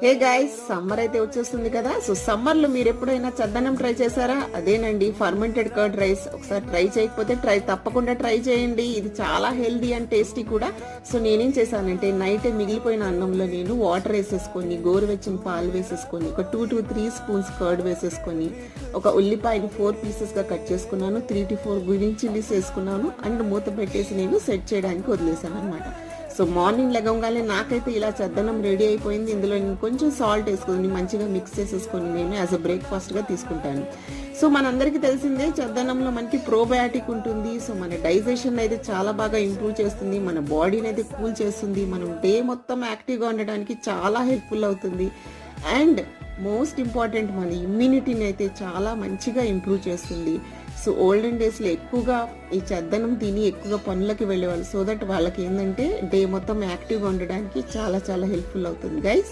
Hey guys, summer అయితే వచ్చేస్తుంది కదా. సో సమ్మర్ లో మీరు ఎప్పుడైనా చద్దన్నం ట్రై చేశారా? అదేనండి ఫర్మెంటెడ్ కర్డ్ రైస్. ఒకసారి ట్రై చేయకపోతే తప్పకుండా ట్రై చేయండి. ఇది చాలా హెల్దీ అండ్ టేస్టీ కూడా. సో నేనేం చేశానంటే నైట్ మిగిలిపోయిన అన్నంలో నేను వాటర్ వేసేసుకొని, గోరువెచ్చని పాలు వేసేసుకొని, ఒక 2 to 3 స్పూన్స్ కర్డ్ వేసేసుకొని, ఒక ఉల్లిపాయని 4 పీసెస్ గా కట్ చేసుకున్నాను, 3 to 4 గ్రీన్ చిల్లీస్ వేసుకున్నాను అండ్ మూత పెట్టేసి నేను సెట్ చేయడానికి వదిలేసాను అనమాట. సో మార్నింగ్ లెగంగానే నాకైతే ఇలా చద్దన్నం రెడీ అయిపోయింది. ఇందులో నేను కొంచెం సాల్ట్ వేసుకొని మంచిగా మిక్స్ చేసేసుకొని నేను యాజ్ అ బ్రేక్ఫాస్ట్ గా తీసుకుంటాను. సో మనందరికీ తెలిసిందే చద్దన్నంలో మనకి ప్రోబయాటిక్ ఉంటుంది. సో మన డైజెషన్ అయితే చాలా బాగా ఇంప్రూవ్ చేస్తుంది, మన బాడీని అయితే కూల్ చేస్తుంది, మనం డే మొత్తం యాక్టివ్గా ఉండడానికి చాలా హెల్ప్ఫుల్ అవుతుంది. అండ్ మోస్ట్ ఇంపార్టెంట్ మన ఇమ్యూనిటీని అయితే చాలా మంచిగా ఇంప్రూవ్ చేస్తుంది. సో ఓల్డెన్ డేస్లో ఎక్కువగా ఈ చద్దనం తిని ఎక్కువగా పనులకి వెళ్ళేవాళ్ళు. సో దట్ వాళ్ళకి ఏంటంటే డే మొత్తం యాక్టివ్గా ఉండడానికి చాలా చాలా హెల్ప్ఫుల్ అవుతుంది గైస్.